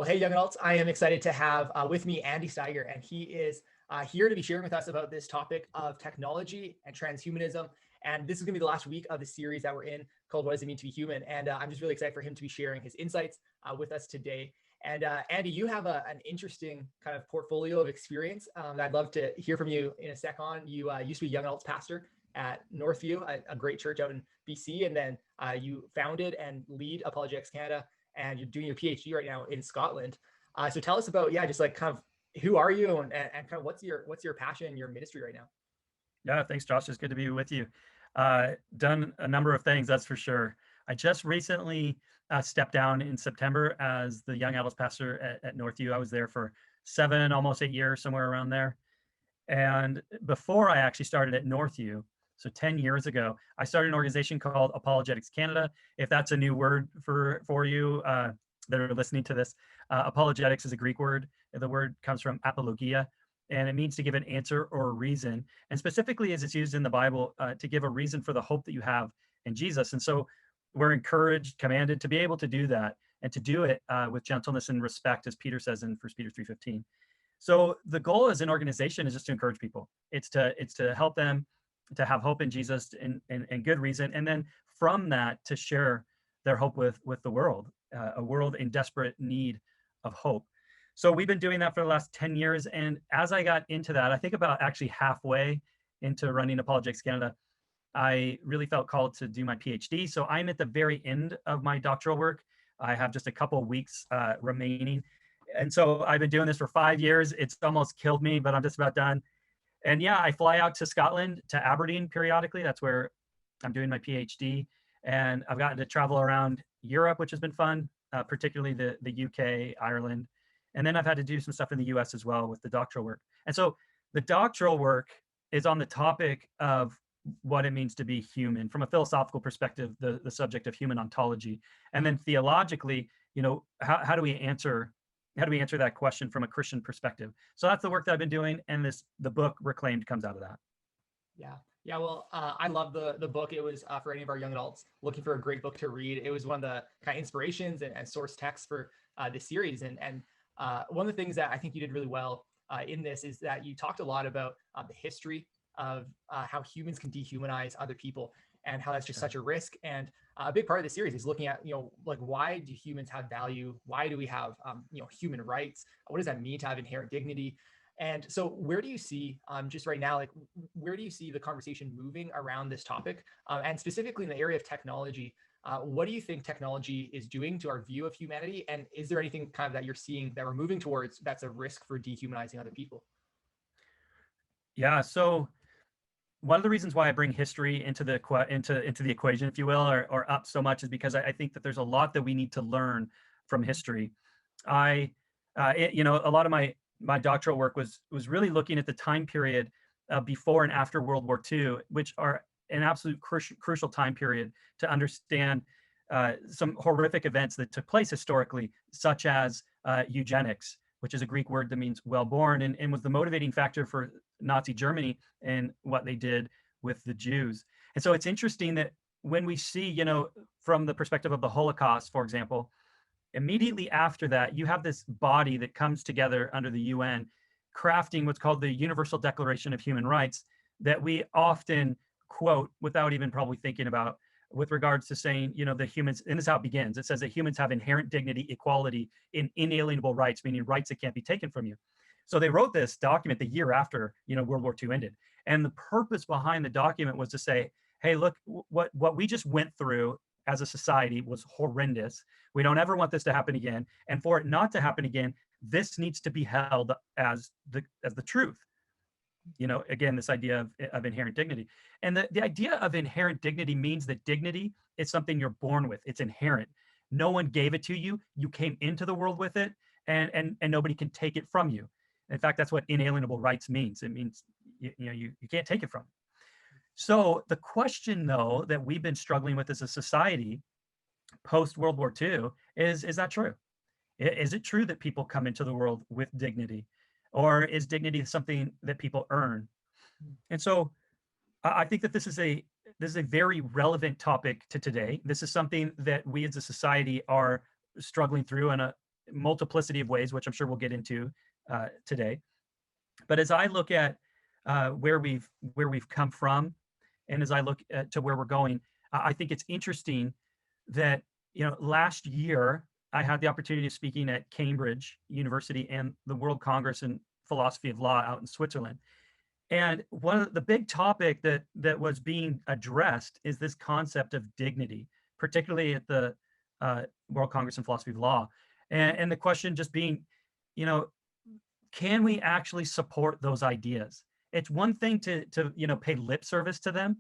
Well, hey, young adults, I am excited to have with me Andy Steiger, and he is here to be sharing with us about this topic of technology and transhumanism. And this is going to be the last week of the series that we're in called What Does It Mean to Be Human? And I'm just really excited for him to be sharing his insights with us today. And Andy, you have an interesting kind of portfolio of experience that I'd love to hear from you in a sec on. You used to be a young adults pastor at Northview, a great church out in BC, and then you founded and lead Apologetics Canada, and you're doing your PhD right now in Scotland. So tell us about, just like kind of who are you and kind of what's your passion, your ministry right now? Yeah, thanks, Josh. It's good to be with you. Done a number of things, that's for sure. I just recently stepped down in September as the young adults pastor at Northview. I was there for 7, almost 8 years, somewhere around there. And before I actually started at Northview, so 10 years ago, I started an organization called Apologetics Canada. If that's a new word for you that are listening to this, apologetics is a Greek word. The word comes from apologia, and it means to give an answer or a reason. And specifically, as it's used in the Bible, to give a reason for the hope that you have in Jesus. And so we're encouraged, commanded to be able to do that and to do it with gentleness and respect, as Peter says in 1 Peter 3:15. So the goal as an organization is just to encourage people. It's to help them to have hope in Jesus and good reason, and then from that to share their hope with the world, a world in desperate need of hope. So we've been doing that for the last 10 years, and as I got into that, I think about actually halfway into running Apologetics Canada, I really felt called to do my PhD. So I'm at the very end of my doctoral work. I have just a couple of weeks remaining. And so I've been doing this for 5 years. It's almost killed me, but I'm just about done. And yeah, I fly out to Scotland, to Aberdeen periodically. That's where I'm doing my PhD. And I've gotten to travel around Europe, which has been fun, particularly the UK, Ireland. And then I've had to do some stuff in the US as well with the doctoral work. And so the doctoral work is on the topic of what it means to be human from a philosophical perspective, the subject of human ontology. And then theologically, how do we answer that question from a Christian perspective? So that's the work that I've been doing, and the book Reclaimed comes out of that. Yeah. Well, I love the book. It was for any of our young adults looking for a great book to read. It was one of the kind of inspirations and source texts for this series. And one of the things that I think you did really well in this is that you talked a lot about the history of how humans can dehumanize other people and how that's just such a risk. And a big part of the series is looking at, like, why do humans have value? Why do we have, human rights? What does that mean to have inherent dignity? And so where do you see, just right now, like, where do you see the conversation moving around this topic? And specifically in the area of technology, what do you think technology is doing to our view of humanity? And is there anything kind of that you're seeing that we're moving towards that's a risk for dehumanizing other people? Yeah. So one of the reasons why I bring history into the equation, if you will, or up so much, is because I think that there's a lot that we need to learn from history. A lot of my doctoral work was really looking at the time period before and after World War II, which are an absolute crucial time period to understand some horrific events that took place historically, such as eugenics, which is a Greek word that means well-born, and was the motivating factor for Nazi Germany and what they did with the Jews. And so it's interesting that when we see, from the perspective of the Holocaust, for example, immediately after that, you have this body that comes together under the UN, crafting what's called the Universal Declaration of Human Rights, that we often quote without even probably thinking about, with regards to saying, the humans, and this is how it begins. It says that humans have inherent dignity, equality, and inalienable rights, meaning rights that can't be taken from you. So they wrote this document the year after, World War II ended. And the purpose behind the document was to say, hey, look, what we just went through as a society was horrendous. We don't ever want this to happen again. And for it not to happen again, this needs to be held as the truth. Again, this idea of inherent dignity. And the idea of inherent dignity means that dignity is something you're born with. It's inherent. No one gave it to you. You came into the world with it, and nobody can take it from you. In fact, that's what inalienable rights means. It means you can't take it from you. So the question, though, that we've been struggling with as a society post World War II is that true? Is it true that people come into the world with dignity? Or is dignity something that people earn? And so I think that this is a very relevant topic to today. This is something that we as a society are struggling through multiplicity of ways, which I'm sure we'll get into today. But as I look at where we've come from, and as I look to where we're going, I think it's interesting that, last year I had the opportunity of speaking at Cambridge University and the World Congress in Philosophy of Law out in Switzerland. And one of the big topic that was being addressed is this concept of dignity, particularly at the World Congress in Philosophy of Law, and the question just being, can we actually support those ideas? It's one thing to pay lip service to them,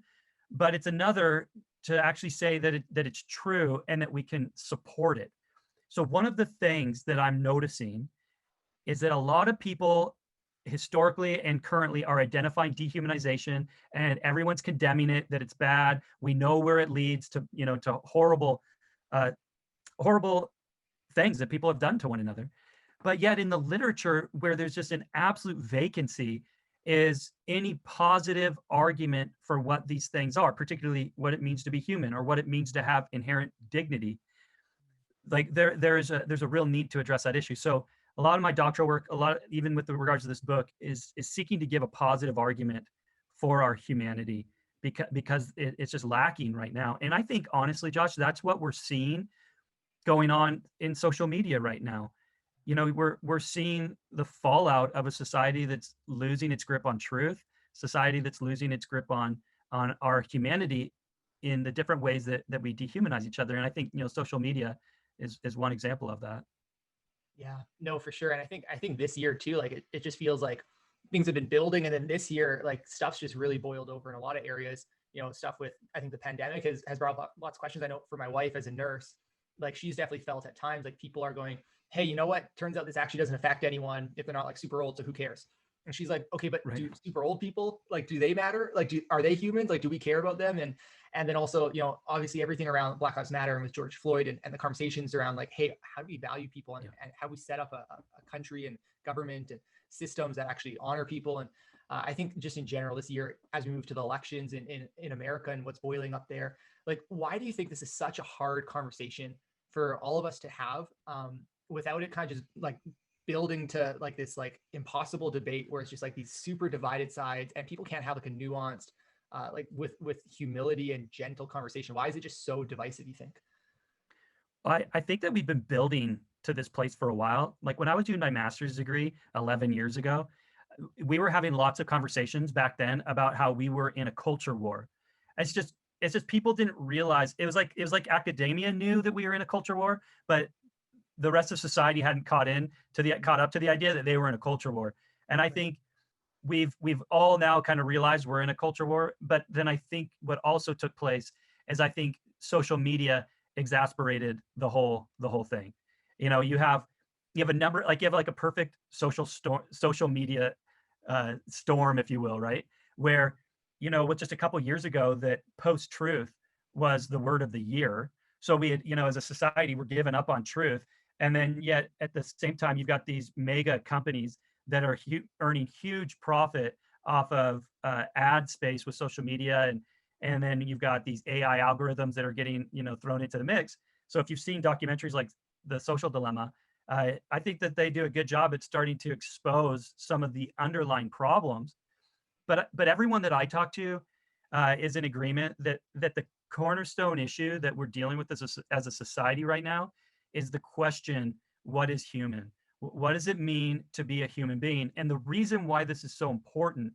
but it's another to actually say that it's true and that we can support it. So one of the things that I'm noticing is that a lot of people historically and currently are identifying dehumanization, and everyone's condemning it, that it's bad. We know where it leads to, to horrible, horrible things that people have done to one another. But yet in the literature, where there's just an absolute vacancy, is any positive argument for what these things are, particularly what it means to be human or what it means to have inherent dignity. Like there's a real need to address that issue. So a lot of my doctoral work, even with regards to this book, is seeking to give a positive argument for our humanity, because it's just lacking right now. And I think, honestly, Josh, that's what we're seeing going on in social media right now. We're seeing the fallout of a society that's losing its grip on truth, society that's losing its grip on our humanity in the different ways that we dehumanize each other. And I think, social media is one example of that. Yeah, no, for sure. And I think this year too, like it just feels like things have been building. And then this year, like stuff's just really boiled over in a lot of areas, stuff with, I think the pandemic has brought up lots of questions. I know for my wife as a nurse, like she's definitely felt at times like people are going, hey, you know what? Turns out this actually doesn't affect anyone if they're not like super old. So who cares? And she's like, okay, but do super old people, like, do they matter? Like, are they humans? Like, do we care about them? And then also, obviously everything around Black Lives Matter and with George Floyd and the conversations around like, hey, how do we value people and how we set up a country and government and systems that actually honor people. And I think just in general this year, as we move to the elections in America and what's boiling up there, like, why do you think this is such a hard conversation for all of us to have without it kind of just like building to like this like impossible debate where it's just like these super divided sides and people can't have like a nuanced like with humility and gentle conversation? Why is it just so divisive, you think? I think that we've been building to this place for a while. Like when I was doing my master's degree 11 years ago, we were having lots of conversations back then about how we were in a culture war. It's just people didn't realize it was like academia knew that we were in a culture war, but the rest of society hadn't caught up to the idea that they were in a culture war. And I think we've all now kind of realized we're in a culture war. But then I think what also took place is I think social media exasperated the whole thing. You have a number, like you have like a perfect social media storm, if you will, right? Where, with just a couple years ago that post-truth was the word of the year. So we had, as a society, we're giving up on truth. And then yet at the same time, you've got these mega companies that are earning huge profit off of ad space with social media. And then you've got these AI algorithms that are getting, thrown into the mix. So if you've seen documentaries like The Social Dilemma, I think that they do a good job at starting to expose some of the underlying problems. But everyone that I talk to is in agreement that the cornerstone issue that we're dealing with as a society right now is the question, what is human? What does it mean to be a human being? And the reason why this is so important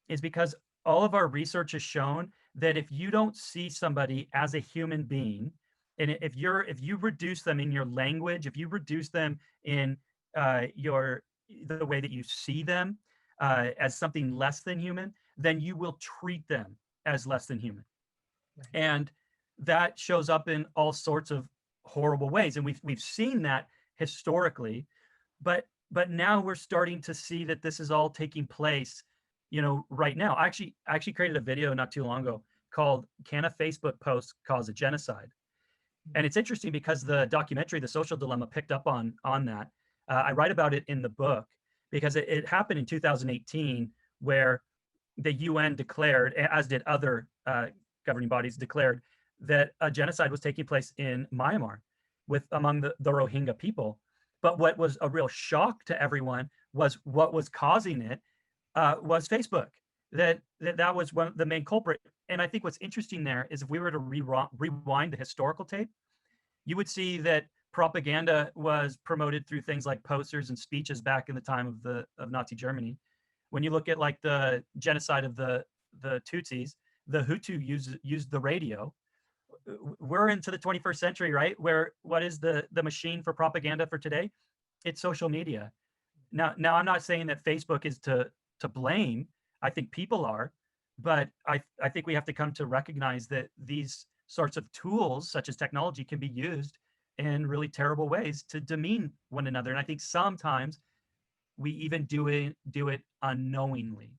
is because all of our research has shown that if you don't see somebody as a human being, and if you reduce them in your language, if you reduce them in the way that you see them as something less than human, then you will treat them as less than human. Right. And that shows up in all sorts of horrible ways. And we've seen that historically, but now we're starting to see that this is all taking place, right now. I actually created a video not too long ago called "Can a Facebook Post Cause a Genocide?" And it's interesting because the documentary, The Social Dilemma, picked up on that. I write about it in the book because it happened in 2018, where the UN declared, as did other governing bodies, declared that a genocide was taking place in Myanmar. with among the Rohingya people. But what was a real shock to everyone was what was causing it was Facebook. That was one of the main culprit. And I think what's interesting there is if we were to rewind the historical tape, you would see that propaganda was promoted through things like posters and speeches back in the time of Nazi Germany. When you look at like the genocide of the Tutsis, the Hutu used the radio. We're into the 21st century, right? Where what is the machine for propaganda for today? It's social media. Now I'm not saying that Facebook is to blame. I think people are, but I think we have to come to recognize that these sorts of tools, such as technology, can be used in really terrible ways to demean one another. And I think sometimes we even do it unknowingly.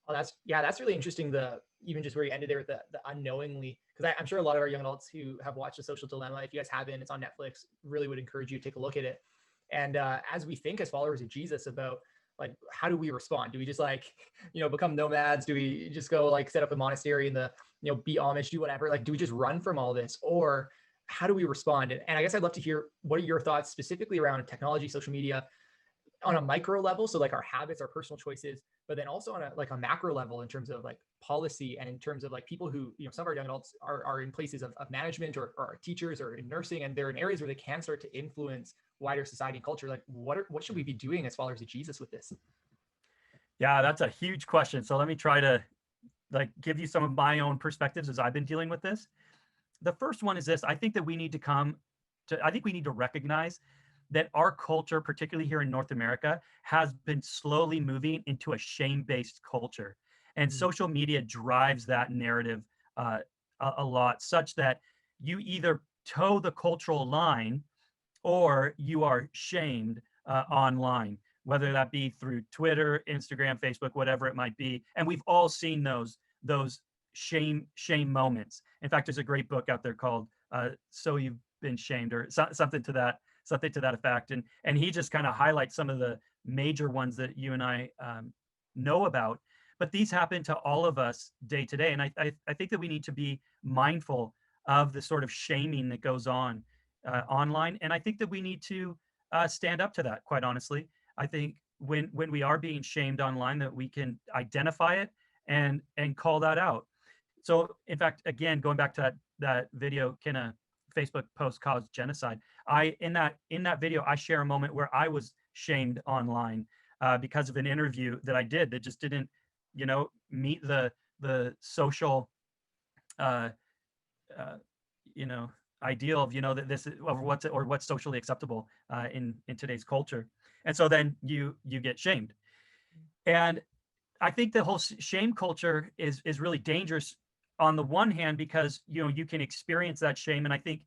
Oh, that's really interesting. The even just where you ended there with the unknowingly, because I'm sure a lot of our young adults who have watched The Social Dilemma, if you guys haven't, it's on Netflix. Really would encourage you to take a look at it. And as we think as followers of Jesus about like how do we respond? Do we just like become nomads? Do we just go like set up a monastery and be Amish, do whatever? Like, do we just run from all this, or how do we respond? And I guess I'd love to hear what are your thoughts specifically around technology, social media, on a micro level, so like our habits, our personal choices, but then also on a macro level in terms of like policy and in terms of like people who some of our young adults are in places of management or are teachers or in nursing, and they're in areas where they can start to influence wider society and culture. Like what should we be doing as followers of Jesus with this? Yeah, that's a huge question. So let me try to like give you some of my own perspectives as I've been dealing with this. The first one is this: I think we need to recognize that our culture, particularly here in North America, has been slowly moving into a shame-based culture. And social media drives that narrative a lot, such that you either toe the cultural line or you are shamed online, whether that be through Twitter, Instagram, Facebook, whatever it might be. And we've all seen those shame moments. In fact, there's a great book out there called "So You've Been Shamed" or something to that effect. And he just kind of highlights some of the major ones that you and I know about. But these happen to all of us day to day. And I think that we need to be mindful of the sort of shaming that goes on online. And I think that we need to stand up to that, quite honestly. I think when we are being shamed online, that we can identify it and call that out. So in fact, again, going back to that video, can a Facebook post cause genocide? In that video, I share a moment where I was shamed online because of an interview that I did that just didn't, meet the social, ideal of that this is or what's socially acceptable in today's culture. And so then you get shamed. And I think the whole shame culture is really dangerous on the one hand, because you can experience that shame. And I think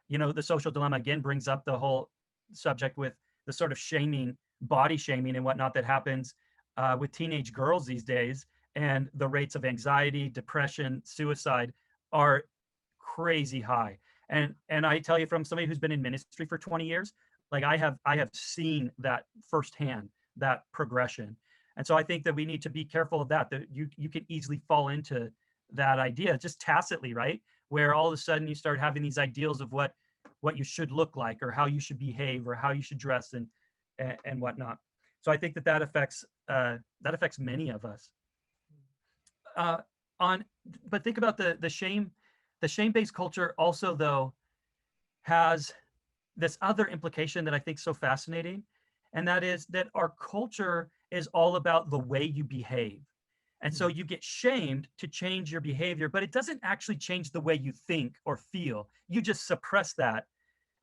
the Social Dilemma again brings up the whole subject with the sort of shaming, body shaming and whatnot that happens with teenage girls these days. And the rates of anxiety, depression, suicide are crazy high. And I tell you, from somebody who's been in ministry for 20 years, like I have seen that firsthand, that progression. And so I think that we need to be careful of that you can easily fall into that idea just tacitly, right? Where all of a sudden you start having these ideals of what you should look like, or how you should behave, or how you should dress and whatnot. So I think that affects many of us. But think about the shame-based culture also, though, has this other implication that I think is so fascinating, and that is that our culture is all about the way you behave. And so you get shamed to change your behavior, but it doesn't actually change the way you think or feel. You just suppress that.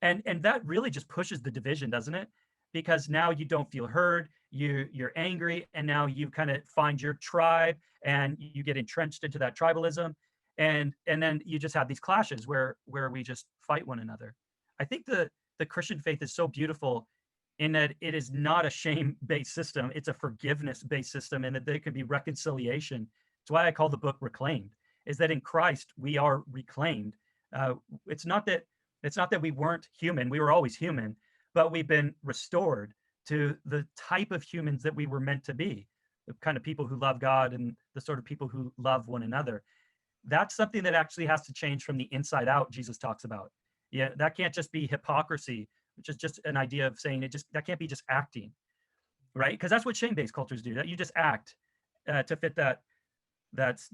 And that really just pushes the division, doesn't it? Because now you don't feel heard, you're angry, and now you kind of find your tribe and you get entrenched into that tribalism. And then you just have these clashes where we just fight one another. I think the Christian faith is so beautiful in that it is not a shame-based system. It's a forgiveness-based system, and that there could be reconciliation. It's why I call the book Reclaimed, is that in Christ we are reclaimed. It's not that we weren't human. We were always human, but we've been restored to the type of humans that we were meant to be, the kind of people who love God and the sort of people who love one another. That's something that actually has to change from the inside out, Jesus talks about. Yeah, that can't just be hypocrisy, which is just an idea of saying that can't be just acting, right? Because that's what shame-based cultures do. That you just act to fit that's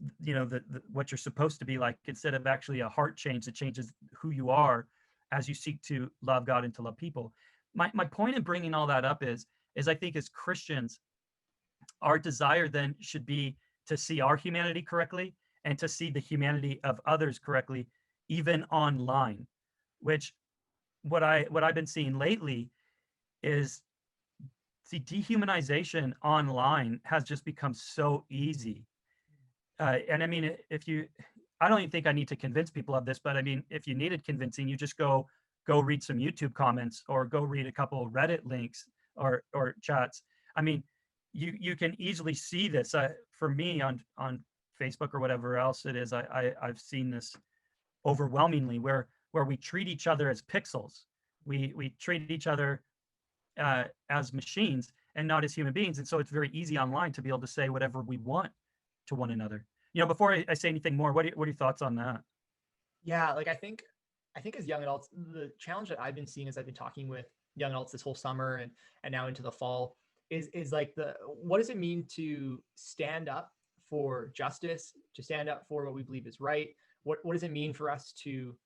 what you're supposed to be like, instead of actually a heart change that changes who you are as you seek to love God and to love people. My point in bringing all that up is I think as Christians, our desire then should be to see our humanity correctly and to see the humanity of others correctly, even online. Which what I've been seeing lately is the dehumanization online has just become so easy. And I mean, I don't even think I need to convince people of this, but I mean, if you needed convincing, you just go read some YouTube comments or go read a couple of Reddit links or chats. I mean, you can easily see this. For me on Facebook or whatever else it is, I've seen this overwhelmingly where we treat each other as pixels. We treat each other as machines and not as human beings. And so it's very easy online to be able to say whatever we want to one another. Before I say anything more, what are your thoughts on that? Yeah, like I think as young adults, the challenge that I've been seeing as I've been talking with young adults this whole summer and now into the fall is like what does it mean to stand up for justice, to stand up for what we believe is right? What does it mean for us to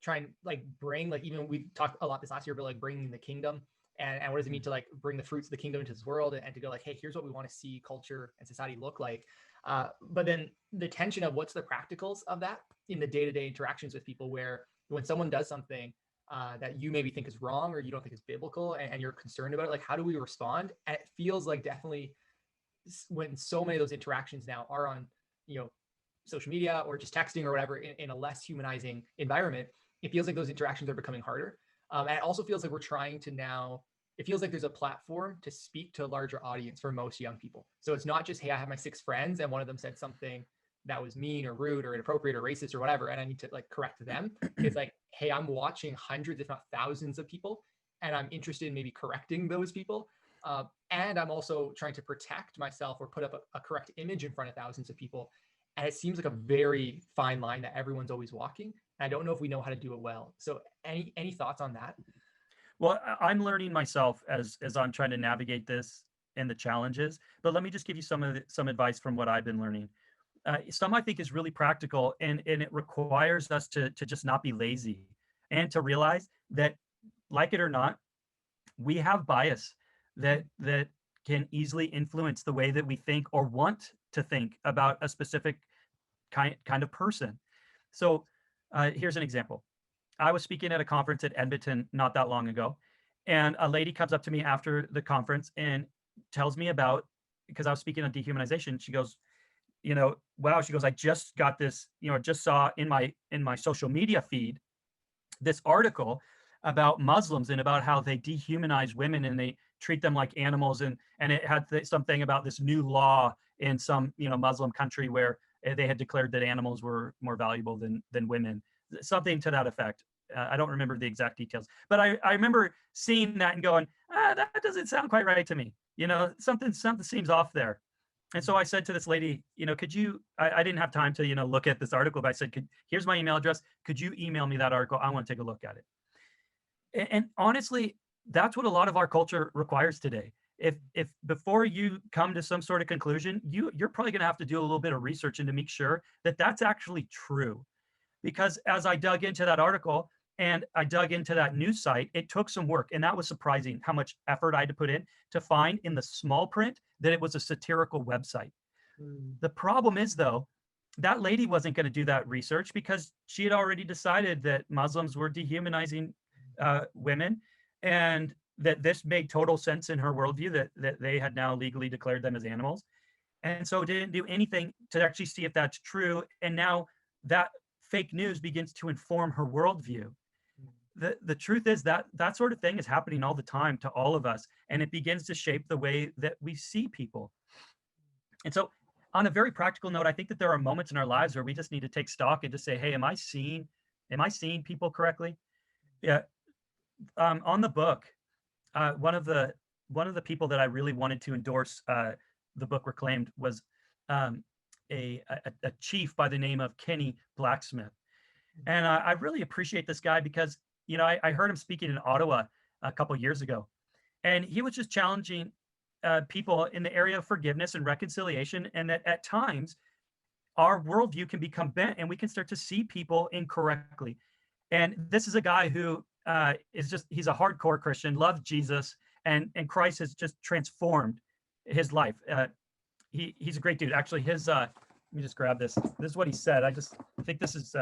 try and like bring, like, even we talked a lot this last year about like bringing the kingdom, and what does it mean to like bring the fruits of the kingdom into this world, and to go like, hey, here's what we want to see culture and society look like. But then the tension of what's the practicals of that in the day-to-day interactions with people, where when someone does something that you maybe think is wrong or you don't think is biblical, and you're concerned about it, like how do we respond? And it feels like definitely when so many of those interactions now are on, social media or just texting or whatever, in a less humanizing environment, it feels like those interactions are becoming harder. And it also feels like we're trying to now, it feels like there's a platform to speak to a larger audience for most young people. So it's not just, hey, I have my 6 friends and one of them said something that was mean or rude or inappropriate or racist or whatever, and I need to like correct them. It's like, hey, I'm watching hundreds, if not thousands of people, and I'm interested in maybe correcting those people. And I'm also trying to protect myself or put up a correct image in front of thousands of people. And it seems like a very fine line that everyone's always walking. And I don't know if we know how to do it well. So any thoughts on that? Well, I'm learning myself as I'm trying to navigate this and the challenges. But let me just give you some advice from what I've been learning. Some I think is really practical, and it requires us to just not be lazy and to realize that, like it or not, we have bias that can easily influence the way that we think or want to think about a specific kind of person. So here's an example. I was speaking at a conference at Edmonton not that long ago, and a lady comes up to me after the conference and tells me about, because I was speaking on dehumanization. She goes, wow, she goes, I just got this, just saw in my social media feed this article about Muslims and about how they dehumanize women and they treat them like animals, and it had something about this new law in some Muslim country where they had declared that animals were more valuable than women, something to that effect. I don't remember the exact details, but I remember seeing that and going, that doesn't sound quite right to me. Something seems off there. And so I said to this lady, could you, I didn't have time to, look at this article, but I said, here's my email address. Could you email me that article? I want to take a look at it. And honestly, that's what a lot of our culture requires today. If before you come to some sort of conclusion, you're probably going to have to do a little bit of research and to make sure that that's actually true. Because as I dug into that article and I dug into that news site, it took some work. And that was surprising how much effort I had to put in to find in the small print that it was a satirical website. The problem is, though, that lady wasn't going to do that research because she had already decided that Muslims were dehumanizing women, and that this made total sense in her worldview, that they had now legally declared them as animals. And so didn't do anything to actually see if that's true. And now that fake news begins to inform her worldview. The truth is that that sort of thing is happening all the time to all of us, and it begins to shape the way that we see people. And so, on a very practical note, I think that there are moments in our lives where we just need to take stock and just say, hey, am I seeing people correctly? Yeah. On the book, one of the people that I really wanted to endorse the book Reclaimed was a chief by the name of Kenny Blacksmith. And I really appreciate this guy because, I heard him speaking in Ottawa a couple years ago, and he was just challenging people in the area of forgiveness and reconciliation, and that at times our worldview can become bent and we can start to see people incorrectly. And this is a guy who he's a hardcore Christian, loves Jesus, and Christ has just transformed his life. He's a great dude. Actually, let me just grab this. This is what he said. I think this is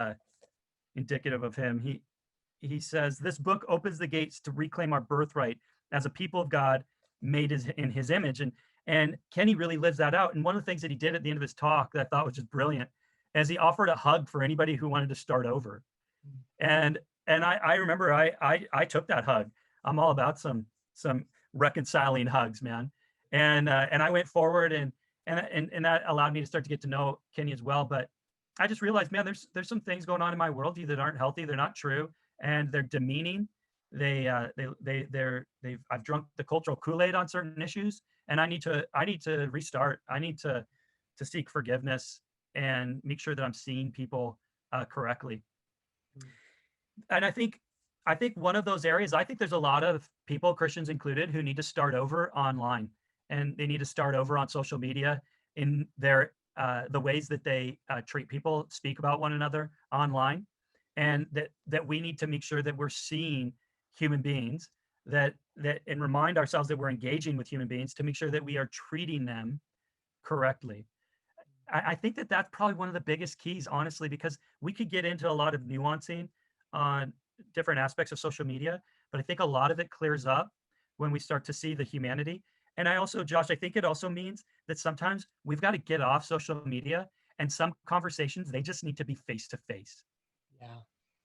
indicative of him. He says, "This book opens the gates to reclaim our birthright as a people of God made in his image." And Kenny really lives that out. And one of the things that he did at the end of his talk that I thought was just brilliant is he offered a hug for anybody who wanted to start over. And I remember I took that hug. I'm all about some reconciling hugs, man. And I went forward, and that allowed me to start to get to know Kenny as well. But I just realized, man, there's some things going on in my worldview that aren't healthy. They're not true, and they're demeaning. I've drunk the cultural Kool-Aid on certain issues, and I need to restart. I need to seek forgiveness and make sure that I'm seeing people correctly. And I think one of those areas, I think there's a lot of people, Christians included, who need to start over online, and they need to start over on social media in their the ways that they treat people, speak about one another online, and that we need to make sure that we're seeing human beings, and remind ourselves that we're engaging with human beings to make sure that we are treating them correctly. I think that that's probably one of the biggest keys, honestly, because we could get into a lot of nuancing on different aspects of social media, but I think a lot of it clears up when we start to see the humanity. And Josh, I think it also means that sometimes we've got to get off social media, and some conversations, they just need to be face to face. Yeah.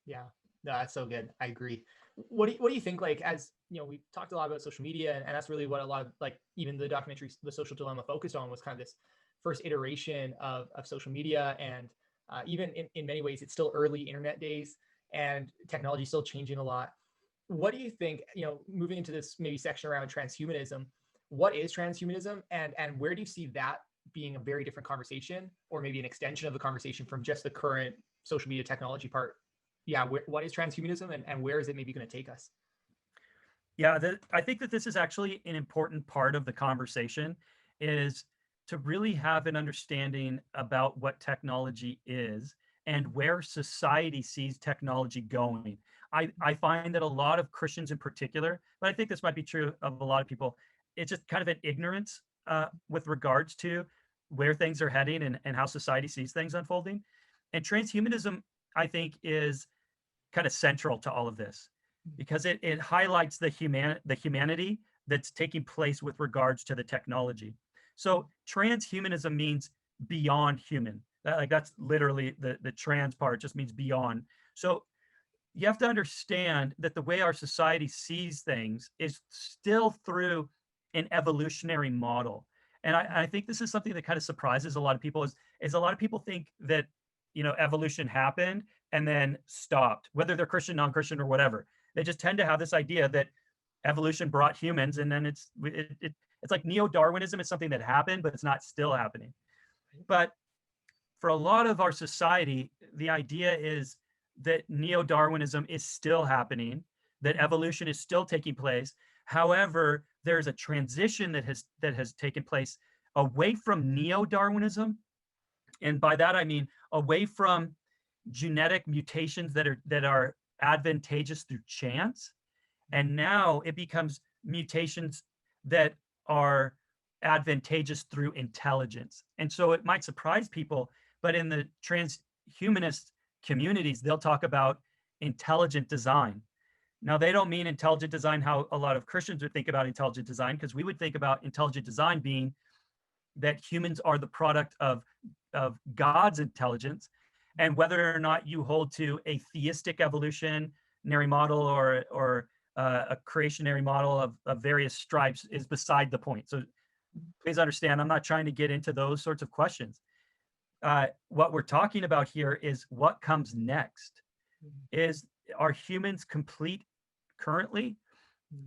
Yeah. No, that's so good. I agree. What do you think, like, as you know, we talked a lot about social media, and that's really what a lot of, like, even the documentary The Social Dilemma focused on, was kind of this first iteration of social media. And even in many ways, it's still early internet days, and technology is still changing a lot. What do you think, moving into this maybe section around transhumanism, what is transhumanism, and where do you see that being a very different conversation, or maybe an extension of the conversation from just the current social media technology part? Yeah, what is transhumanism, and where is it maybe going to take us? Yeah, I think that this is actually an important part of the conversation, is to really have an understanding about what technology is and where society sees technology going. I find that a lot of Christians in particular, but I think this might be true of a lot of people, it's just kind of an ignorance with regards to where things are heading, and how society sees things unfolding. And transhumanism, I think, is kind of central to all of this, because it highlights the humanity that's taking place with regards to the technology. So transhumanism means beyond human. That's literally the trans part, just means beyond. So you have to understand that the way our society sees things is still through an evolutionary model. And I think this is something that kind of surprises a lot of people, is a lot of people think that, evolution happened and then stopped, whether they're Christian, non-Christian, or whatever. They just tend to have this idea that evolution brought humans, and then it's like neo-Darwinism is something that happened, but it's not still happening. But for a lot of our society, the idea is that neo-Darwinism is still happening, that evolution is still taking place. However, there's a transition that has taken place away from neo-Darwinism, and by that I mean away from genetic mutations that are advantageous through chance, and now it becomes mutations that are advantageous through intelligence. And so it might surprise people, but in the transhumanist communities, they'll talk about intelligent design. Now, they don't mean intelligent design how a lot of Christians would think about intelligent design, because we would think about intelligent design being that humans are the product of God's intelligence. And whether or not you hold to a theistic evolutionary model, or a creationary model of various stripes, is beside the point. So please understand, I'm not trying to get into those sorts of questions. What we're talking about here is what comes next. Are humans complete currently,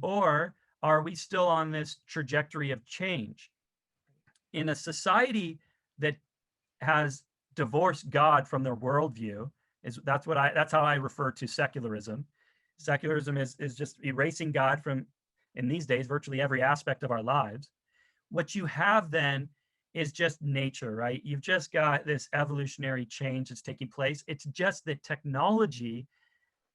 or are we still on this trajectory of change? In a society that has divorced God from their worldview, That's how I refer to secularism. Secularism is just erasing God from, in these days, virtually every aspect of our lives. What you have then is just nature, right? You've just got this evolutionary change that's taking place. It's just that technology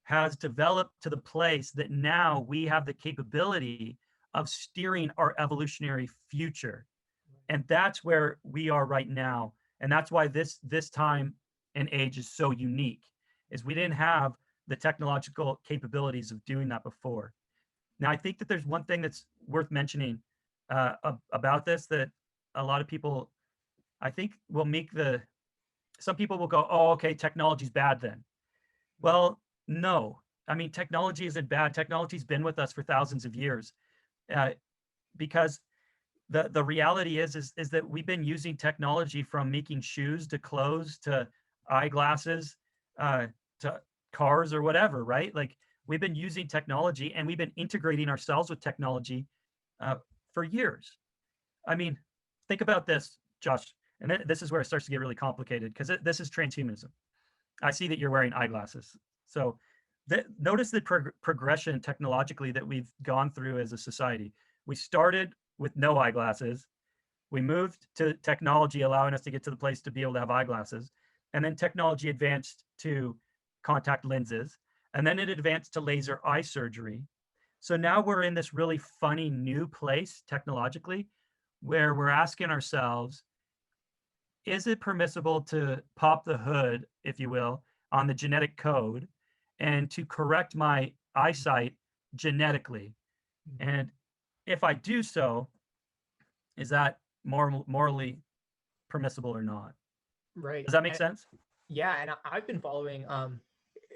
has developed to the place that now we have the capability of steering our evolutionary future. And that's where we are right now. And that's why this time and age is so unique, is we didn't have the technological capabilities of doing that before. Now, I think that there's one thing that's worth mentioning about this, that a lot of people, I think, will make some people will go, oh, okay, technology's bad then. Well, no. I mean, technology isn't bad. Technology's been with us for thousands of years, because the reality is that we've been using technology, from making shoes to clothes to eyeglasses to cars or whatever, right? Like, we've been using technology, and we've been integrating ourselves with technology for years. I mean, think about this, Josh, and this is where it starts to get really complicated, because this is transhumanism. I see that you're wearing eyeglasses. So notice the progression technologically that we've gone through as a society. We started with no eyeglasses. We moved to technology allowing us to get to the place to be able to have eyeglasses. And then technology advanced to contact lenses. And then it advanced to laser eye surgery. So now we're in this really funny new place technologically, where we're asking ourselves, is it permissible to pop the hood, if you will, on the genetic code and to correct my eyesight genetically? And if I do so, is that morally permissible or not? Right. Does that make sense? Yeah, and I've been following.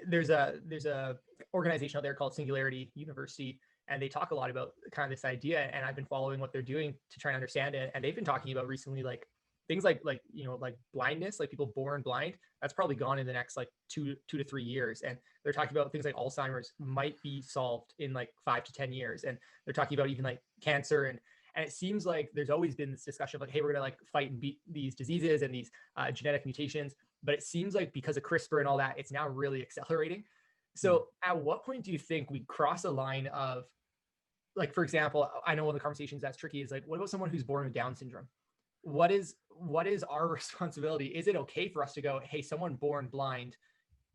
There's a organization out there called Singularity University, and they talk a lot about kind of this idea. And I've been following what they're doing to try and understand it. And they've been talking about recently, like things like like blindness, like people born blind. That's probably gone in the next like two to 3 years. And they're talking about things like Alzheimer's might be solved in like 5 to 10 years. And they're talking about even like cancer and it seems like there's always been this discussion of like, hey, we're gonna like fight and beat these diseases and these genetic mutations. But it seems like because of CRISPR and all that, it's now really accelerating. So at what point do you think we cross a line of, like, for example, I know one of the conversations that's tricky is like, what about someone who's born with Down syndrome? What is our responsibility? Is it okay for us to go, hey, someone born blind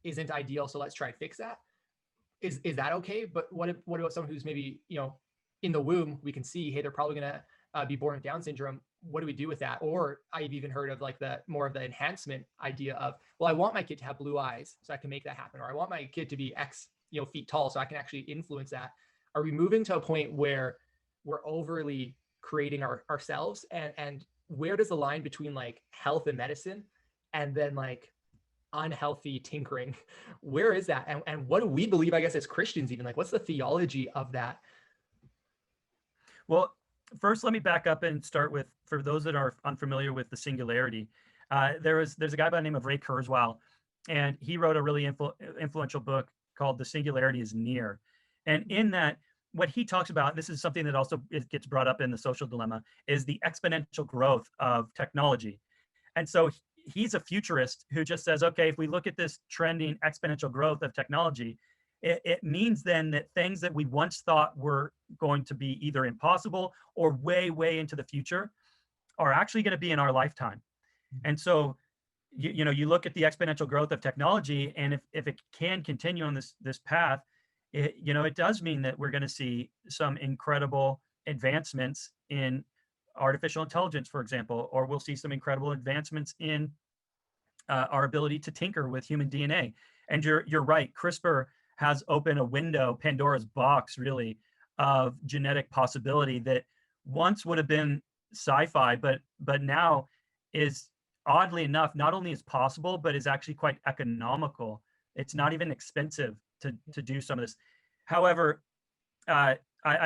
isn't ideal, so let's try and fix that? Is that okay? But what about someone who's maybe, in the womb, we can see, hey, they're probably going to be born with Down syndrome. What do we do with that? Or I've even heard of like the more of the enhancement idea of, well, I want my kid to have blue eyes so I can make that happen. Or I want my kid to be X, feet tall so I can actually influence that. Are we moving to a point where we're overly creating ourselves? And where does the line between like health and medicine and then like unhealthy tinkering, where is that? And what do we believe, I guess, as Christians, even like, what's the theology of that? Well, first, let me back up and start with, for those that are unfamiliar with the singularity, there's a guy by the name of Ray Kurzweil, and he wrote a really influential book called The Singularity is Near. And in that, what he talks about, this is something that also gets brought up in The Social Dilemma, is the exponential growth of technology. And so he's a futurist who just says, okay, if we look at this trending exponential growth of technology, it means then that things that we once thought were going to be either impossible or way, way into the future are actually going to be in our lifetime. And so, you look at the exponential growth of technology, and if it can continue on this path, it does mean that we're going to see some incredible advancements in artificial intelligence, for example, or we'll see some incredible advancements in our ability to tinker with human DNA. And you're right, CRISPR has opened a window, Pandora's box, really, of genetic possibility that once would have been sci-fi, but now is, oddly enough, not only is possible, but is actually quite economical. It's not even expensive to do some of this. However, I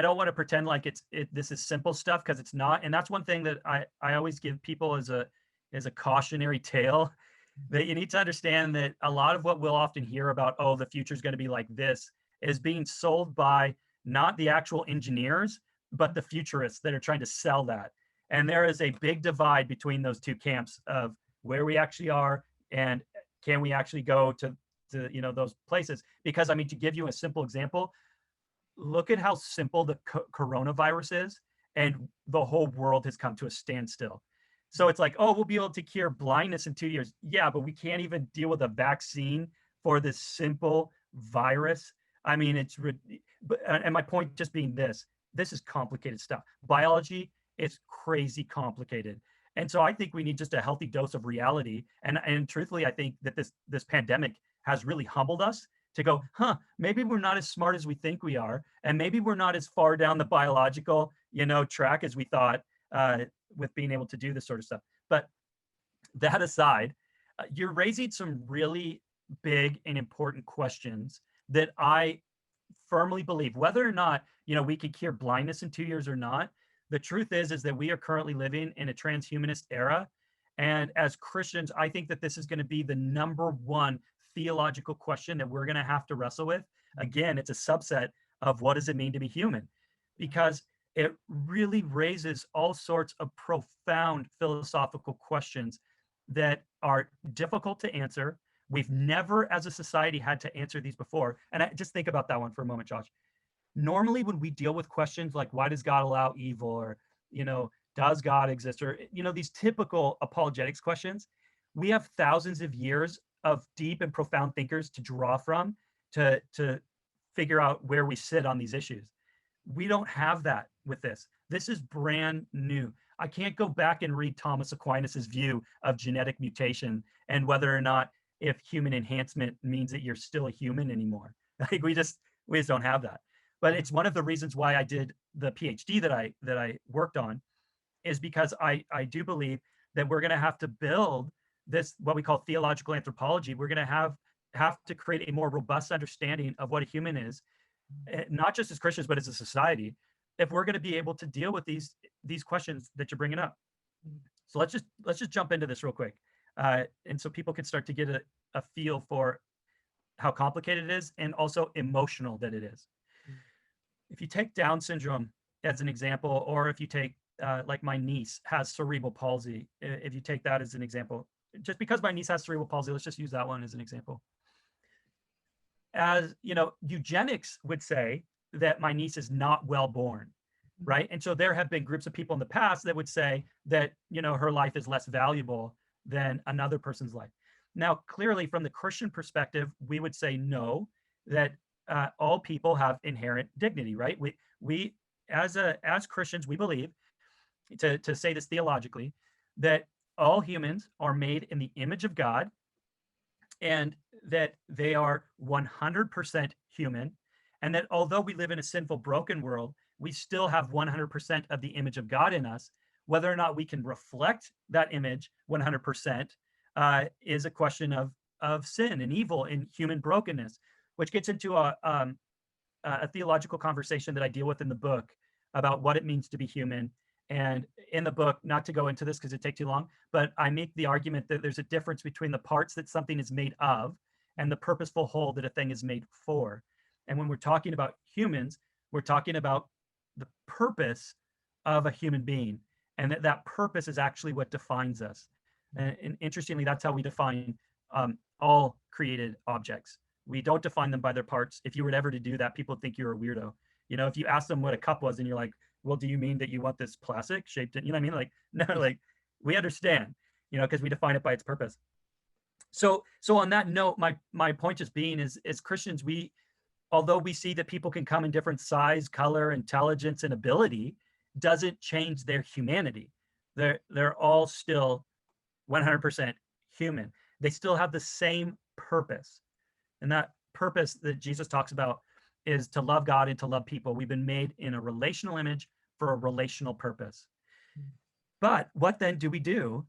don't want to pretend like this is simple stuff, because it's not. And that's one thing that I always give people as a cautionary tale, that you need to understand that a lot of what we'll often hear about, oh, the future is going to be like this, is being sold by not the actual engineers, but the futurists that are trying to sell that. And there is a big divide between those two camps of where we actually are and can we actually go to to those places. Because I mean, to give you a simple example, look at how simple the coronavirus is, and the whole world has come to a standstill. So it's like, oh, we'll be able to cure blindness in 2 years. Yeah, but we can't even deal with a vaccine for this simple virus. I mean, and my point just being this is complicated stuff. Biology is crazy complicated. And so I think we need just a healthy dose of reality. And truthfully, I think that this pandemic has really humbled us to go, maybe we're not as smart as we think we are. And maybe we're not as far down the biological, track as we thought, with being able to do this sort of stuff. But that aside, you're raising some really big and important questions that I firmly believe, whether or not, we could cure blindness in 2 years or not. The truth is that we are currently living in a transhumanist era. And as Christians, I think that this is going to be the number one theological question that we're going to have to wrestle with. Again, it's a subset of what does it mean to be human? Because it really raises all sorts of profound philosophical questions that are difficult to answer. We've never, as a society, had to answer these before. And just think about that one for a moment, Josh. Normally, when we deal with questions like, why does God allow evil? Or, does God exist? Or, these typical apologetics questions, we have thousands of years of deep and profound thinkers to draw from to figure out where we sit on these issues. We don't have that with this. This is brand new. I can't go back and read Thomas Aquinas's view of genetic mutation and whether or not if human enhancement means that you're still a human anymore. Like we just don't have that. But it's one of the reasons why I did the PhD that I worked on, is because I do believe that we're going to have to build this, what we call theological anthropology. We're going to have to create a more robust understanding of what a human is, not just as Christians, but as a society, if we're going to be able to deal with these questions that you're bringing up. So let's just jump into this real quick, and so people can start to get a feel for how complicated it is and also emotional that it is. If you take Down syndrome as an example, or if you take like my niece has cerebral palsy, if you take that as an example, just because my niece has cerebral palsy, let's just use that one as an example. As eugenics would say that my niece is not well born, right? And so there have been groups of people in the past that would say that her life is less valuable than another person's life. Now, clearly, from the Christian perspective, we would say no, that all people have inherent dignity, right? We as Christians, we believe, to say this theologically, that all humans are made in the image of God, and that they are 100% human, and that although we live in a sinful, broken world, we still have 100% of the image of God in us. Whether or not we can reflect that image 100% is a question of sin and evil and human brokenness, which gets into a theological conversation that I deal with in the book about what it means to be human. And in the book, not to go into this because it'd take too long, but I make the argument that there's a difference between the parts that something is made of and the purposeful whole that a thing is made for. And when we're talking about humans, we're talking about the purpose of a human being, and that purpose is actually what defines us. And interestingly, that's how we define all created objects. We don't define them by their parts. If you were ever to do that, people would think you're a weirdo. If you ask them what a cup was and you're like, well, do you mean that you want this plastic shaped? What I mean? Like, no, like we understand, because we define it by its purpose. So on that note, my point just being is, as Christians, although we see that people can come in different size, color, intelligence, and ability, doesn't change their humanity. They're all still 100% human. They still have the same purpose. And that purpose that Jesus talks about is to love God and to love people. We've been made in a relational image for a relational purpose. But what then do we do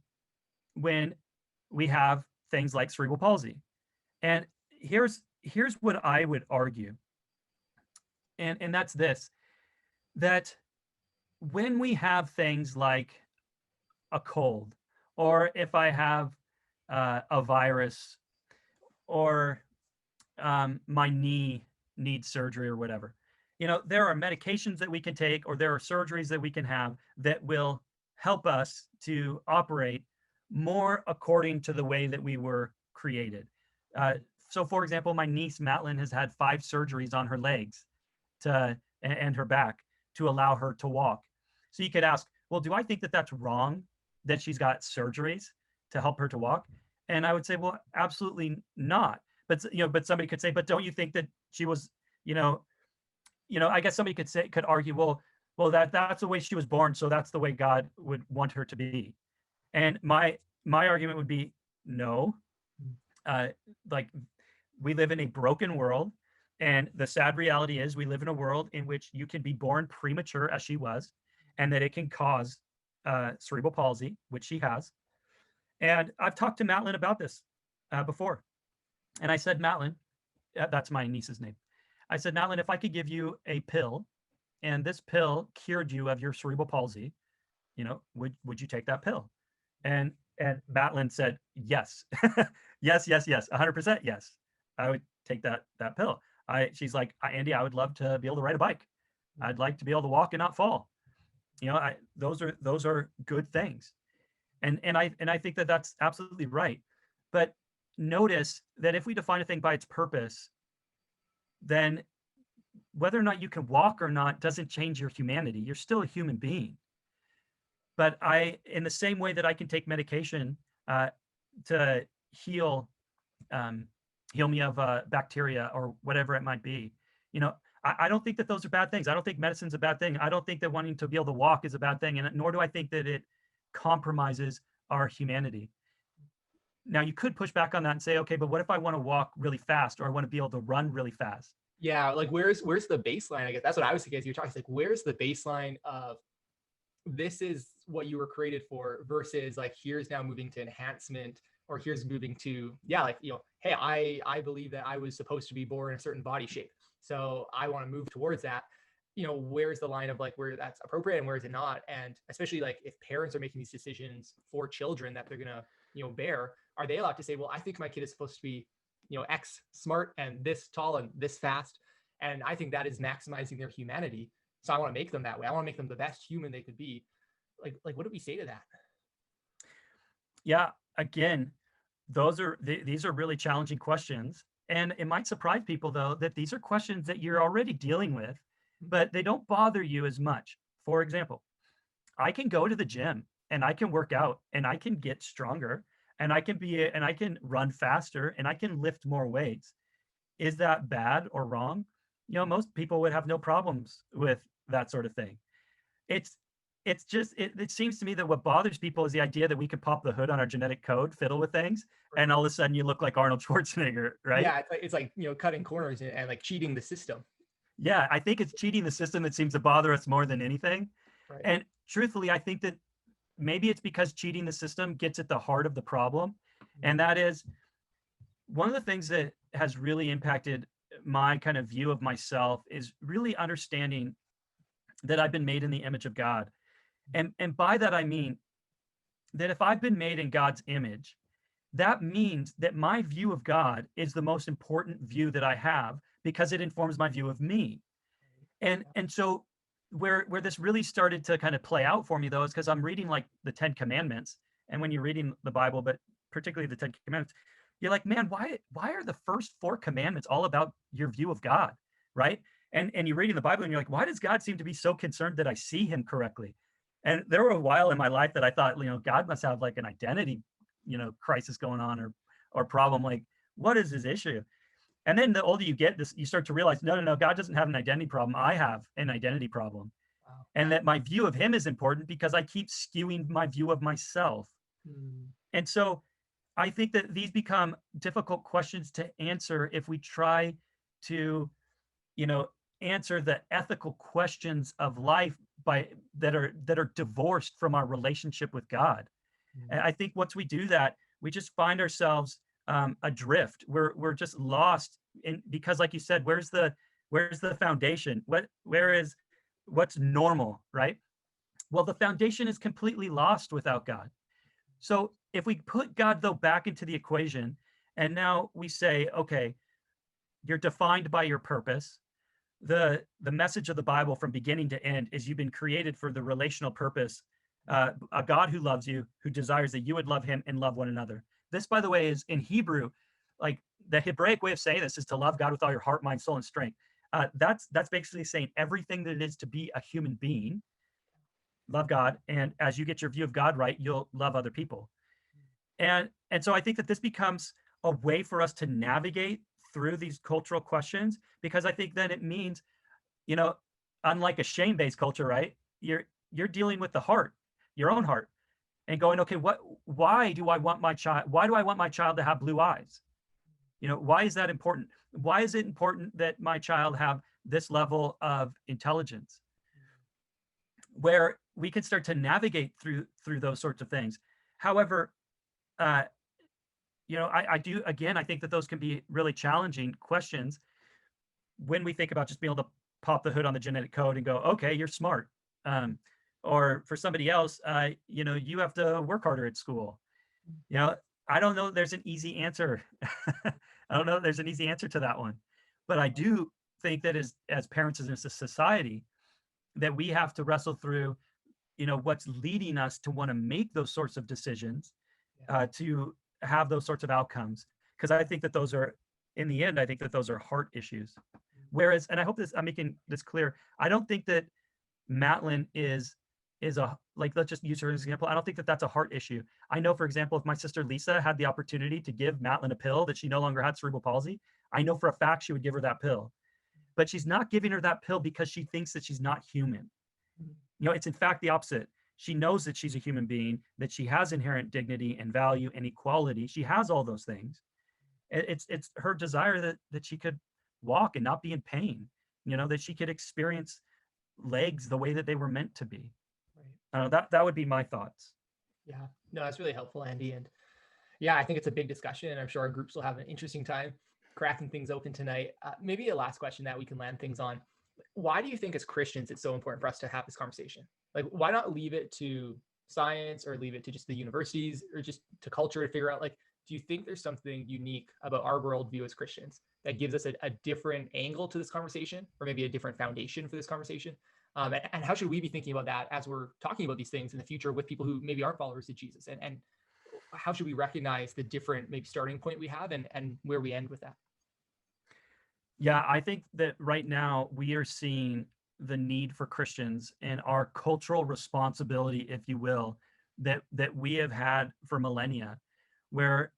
when we have things like cerebral palsy? And here's what I would argue. And that's this, that when we have things like a cold, or if I have a virus, or my knee needs surgery or whatever, there are medications that we can take, or there are surgeries that we can have that will help us to operate more according to the way that we were created. so for example, my niece Madeline has had 5 surgeries on her legs and her back to allow her to walk. So you could ask, well, do I think that that's wrong that she's got surgeries to help her to walk? And I would say, well, absolutely not. But but somebody could say, but don't you think that she was, you know, I guess somebody could argue, well, that's the way she was born, so that's the way God would want her to be. And my argument would be no. Uh, like we live in a broken world, and the sad reality is we live in a world in which you can be born premature, as she was, and that it can cause cerebral palsy, which she has. And I've talked to Madeline about this before, and I said, Madeline, that's my niece's name. I said, Madeline, if I could give you a pill, and this pill cured you of your cerebral palsy, would you take that pill? And Madeline said, yes, yes, 100% yes. I would take that pill. She's like, Andy, I would love to be able to ride a bike. I'd like to be able to walk and not fall. Those are good things. And I think that that's absolutely right. But notice that if we define a thing by its purpose, then whether or not you can walk or not doesn't change your humanity. You're still a human being. But in the same way that I can take medication to heal me of bacteria or whatever it might be, I don't think that those are bad things. I don't think medicine's a bad thing. I don't think that wanting to be able to walk is a bad thing, and nor do I think that it compromises our humanity. Now, you could push back on that and say, okay, but what if I want to walk really fast, or I want to be able to run really fast? Yeah, like where's the baseline? I guess that's what I was thinking as you were talking. It's like, where's the baseline of this is what you were created for versus like here's now moving to enhancement, or here's moving to, yeah, like, hey, I believe that I was supposed to be born in a certain body shape, so I want to move towards that. Where's the line of like where that's appropriate and where is it not? And especially like if parents are making these decisions for children that they're gonna bear, are they allowed to say, well, I think my kid is supposed to be X smart and this tall and this fast, and I think that is maximizing their humanity, so I want to make them that way. I want to make them the best human they could be. Like what do we say to that? Yeah, again, these are really challenging questions, and it might surprise people though that these are questions that you're already dealing with, but they don't bother you as much. For example, I can go to the gym and I can work out and I can get stronger and I can run faster and I can lift more weights. Is that bad or wrong? Most people would have no problems with that sort of thing. It's just, it seems to me that what bothers people is the idea that we could pop the hood on our genetic code, fiddle with things, and all of a sudden you look like Arnold Schwarzenegger, right? Yeah, it's like cutting corners and like cheating the system. Yeah, I think it's cheating the system that seems to bother us more than anything. Right. And truthfully, I think that maybe it's because cheating the system gets at the heart of the problem. And that is one of the things that has really impacted my kind of view of myself is really understanding that I've been made in the image of God. And by that, I mean that if I've been made in God's image, that means that my view of God is the most important view that I have because it informs my view of me. And so where this really started to kind of play out for me though is because I'm reading like the 10 Commandments. And when you're reading the Bible, but particularly the 10 Commandments, you're like, man, why are the first 4 commandments all about your view of God, right? And you're reading the Bible and you're like, why does God seem to be so concerned that I see him correctly? And there were a while in my life that I thought, God must have like an identity, crisis going on or problem. Like, what is his issue? And then the older you get, you start to realize, no, God doesn't have an identity problem. I have an identity problem. Wow. And that my view of him is important because I keep skewing my view of myself. And so I think that these become difficult questions to answer if we try to, answer the ethical questions of life that are divorced from our relationship with God. And I think once we do that, we just find ourselves adrift. We're just lost because, like you said, where's the foundation? What's normal, right? Well, the foundation is completely lost without God. So if we put God though back into the equation, and now we say, okay, you're defined by your purpose. The message of the Bible from beginning to end is you've been created for the relational purpose, a God who loves you, who desires that you would love him and love one another. This, by the way, is in Hebrew, like the Hebraic way of saying this is to love God with all your heart, mind, soul, and strength. That's basically saying everything that it is to be a human being, love God, and as you get your view of God right, you'll love other people. And so I think that this becomes a way for us to navigate through these cultural questions, because I think then it means, you know, unlike a shame-based culture, right? You're dealing with the heart, your own heart, and going, okay, why do I want my child to have blue eyes? You know, why is that important? Why is it important that my child have this level of intelligence? Where we can start to navigate through those sorts of things. However, uh, I do, again, I think that those can be really challenging questions when we think about just being able to pop the hood on the genetic code and go, okay, you're smart. Or for somebody else, you have to work harder at school. I don't know there's an easy answer. I don't know there's an easy answer to that one. But I do think that as parents, as a society, that we have to wrestle through, what's leading us to want to make those sorts of decisions, to have those sorts of outcomes. Because I think that those are, in the end, I think that those are heart issues. Whereas, and I hope I'm making this clear, I don't think that Matlin is let's just use her as an example. I don't think that that's a heart issue. I know, for example, if my sister Lisa had the opportunity to give Matlin a pill that she no longer had cerebral palsy, I know for a fact she would give her that pill. But she's not giving her that pill because she thinks that she's not human. It's in fact the opposite. She knows that she's a human being, that she has inherent dignity and value and equality. She has all those things. It's her desire that she could walk and not be in pain, that she could experience legs the way that they were meant to be. Right. That would be my thoughts. Yeah, no, that's really helpful, Andy. And yeah, I think it's a big discussion, and I'm sure our groups will have an interesting time cracking things open tonight. Maybe a last question that we can land things on. Why do you think as Christians it's so important for us to have this conversation? Like, why not leave it to science, or leave it to just the universities, or just to culture to figure out, like, do you think there's something unique about our worldview as Christians that gives us a different angle to this conversation, or maybe a different foundation for this conversation? And how should we be thinking about that as we're talking about these things in the future with people who maybe aren't followers of Jesus? And how should we recognize the different maybe starting point we have, and where we end with that? Yeah, I think that right now we are seeing the need for Christians and our cultural responsibility, if you will, that we have had for millennia, where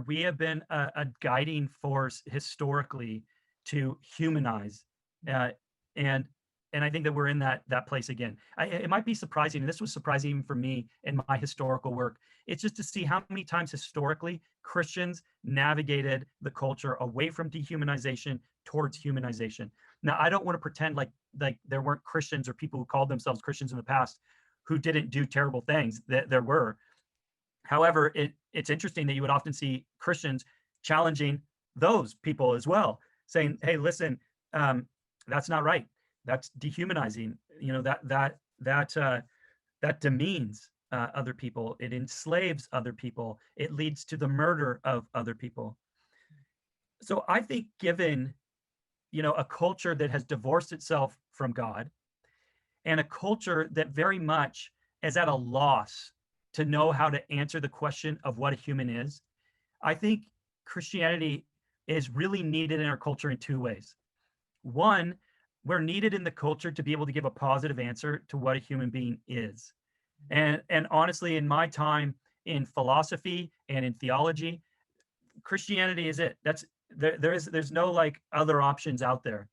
we have been a guiding force historically to humanize, and I think that we're in that place again. It might be surprising, and this was surprising even for me in my historical work. It's just to see how many times historically Christians navigated the culture away from dehumanization towards humanization. Now, I don't want to pretend like there weren't Christians or people who called themselves Christians in the past who didn't do terrible things. There were. However, it's interesting that you would often see Christians challenging those people as well, saying, "Hey, listen, that's not right. That's dehumanizing. That demeans other people. It enslaves other people. It leads to the murder of other people." So I think, given a culture that has divorced itself from God, and a culture that very much is at a loss to know how to answer the question of what a human is, I think Christianity is really needed in our culture in two ways. One, we're needed in the culture to be able to give a positive answer to what a human being is. And honestly, in my time in philosophy and in theology, Christianity is it. There's no like other options out there.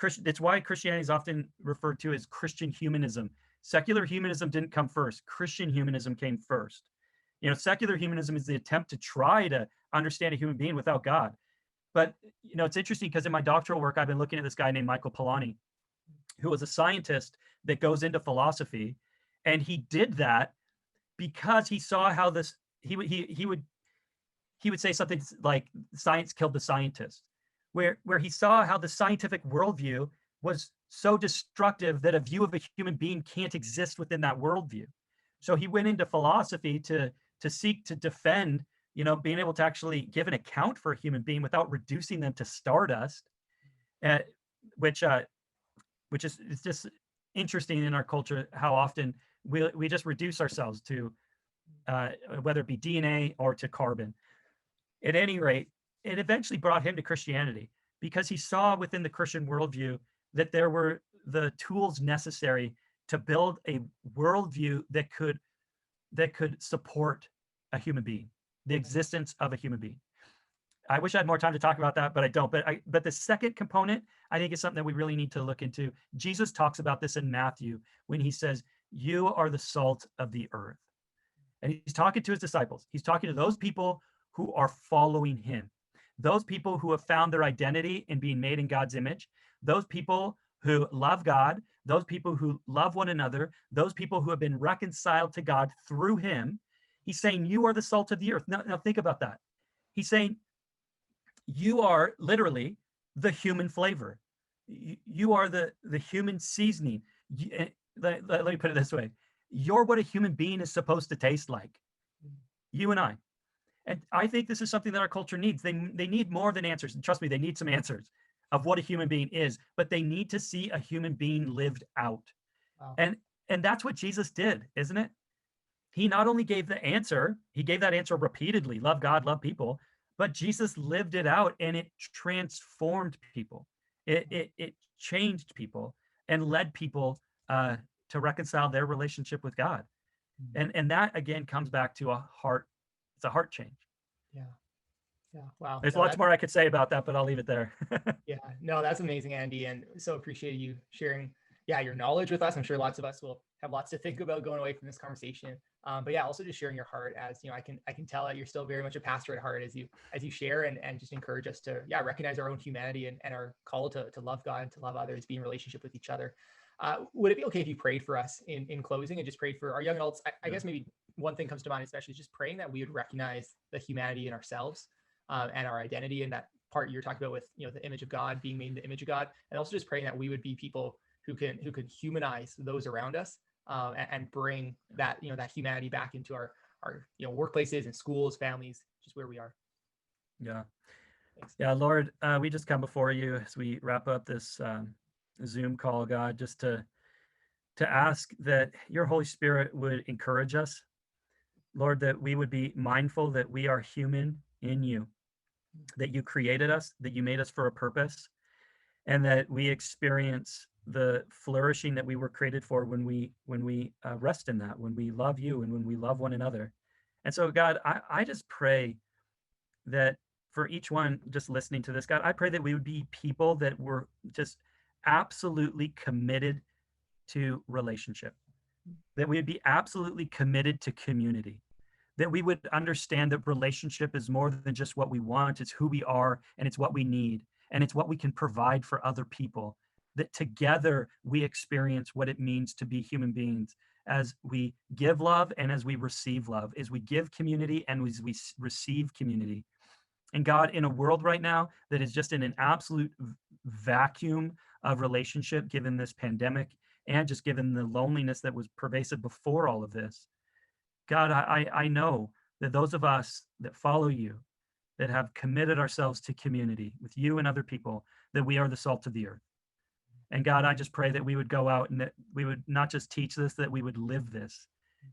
It's why Christianity is often referred to as Christian humanism. Secular humanism didn't come first. Christian humanism came first. Secular humanism is the attempt to try to understand a human being without God. But it's interesting because in my doctoral work, I've been looking at this guy named Michael Polanyi, who was a scientist that goes into philosophy, and he did that because he saw how this he would say something like science killed the scientist, where he saw how the scientific worldview was so destructive that a view of a human being can't exist within that worldview. So he went into philosophy to seek to defend, being able to actually give an account for a human being without reducing them to stardust, which is it's just interesting in our culture how often we just reduce ourselves to whether it be DNA or to carbon. At any rate, it eventually brought him to Christianity because he saw within the Christian worldview that there were the tools necessary to build a worldview that could support a human being, the existence of a human being. I wish I had more time to talk about that, but I don't. But the second component, I think, is something that we really need to look into. Jesus talks about this in Matthew when he says, "You are the salt of the earth." And he's talking to his disciples. He's talking to those people who are following him, those people who have found their identity in being made in God's image, those people who love God, those people who love one another, those people who have been reconciled to God through him. He's saying, "You are the salt of the earth." Now think about that. He's saying, you are literally the human flavor. You are the human seasoning. Let me put it this way. You're what a human being is supposed to taste like. You and I. And I think this is something that our culture needs. They need more than answers. And trust me, they need some answers of what a human being is, but they need to see a human being lived out. Wow. And that's what Jesus did, isn't it? He not only gave the answer, he gave that answer repeatedly, love God, love people, but Jesus lived it out and it transformed people. It changed people and led people to reconcile their relationship with God. And that again comes back to it's a heart change. Yeah. Yeah. Wow. There's No, lots more I could say about that, but I'll leave it there. yeah. No, that's amazing, Andy. And so appreciate you sharing, yeah, your knowledge with us. I'm sure lots of us will have lots to think about going away from this conversation. But yeah, also just sharing your heart, as you know, I can tell that you're still very much a pastor at heart as you share and just encourage us to, yeah, recognize our own humanity and our call to love God and to love others, be in relationship with each other. Would it be okay if you prayed for us in closing and just prayed for our young adults? I guess maybe one thing comes to mind, especially just praying that we would recognize the humanity in ourselves and our identity, and that part you're talking about with, you know, the image of God, being made in the image of God, and also just praying that we would be people who could humanize those around us and bring that, you know, that humanity back into our you know, workplaces and schools, families, just where we are. Yeah. Thanks. Yeah, Lord, we just come before you as we wrap up this Zoom call, God, just to ask that your Holy Spirit would encourage us, Lord, that we would be mindful that we are human in you, that you created us, that you made us for a purpose, and that we experience the flourishing that we were created for when we rest in that, when we love you and when we love one another. And so, God, I just pray that for each one just listening to this, God, I pray that we would be people that were just absolutely committed to relationship, that we would be absolutely committed to community, that we would understand that relationship is more than just what we want, it's who we are, and it's what we need, and it's what we can provide for other people, that together we experience what it means to be human beings as we give love and as we receive love, as we give community and as we receive community. And God, in a world right now that is just in an absolute vacuum of relationship, given this pandemic and just given the loneliness that was pervasive before all of this, God, I know that those of us that follow you, that have committed ourselves to community with you and other people, that we are the salt of the earth. And God, I just pray that we would go out and that we would not just teach this, that we would live this,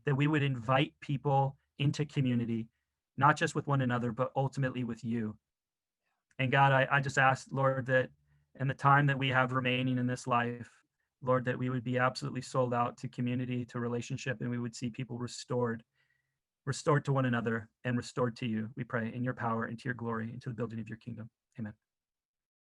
that we would invite people into community, not just with one another, but ultimately with you. And God, I just ask, Lord, that in the time that we have remaining in this life, Lord, that we would be absolutely sold out to community, to relationship, and we would see people restored to one another and restored to you. We pray in your power and to your glory and to the building of your kingdom. Amen.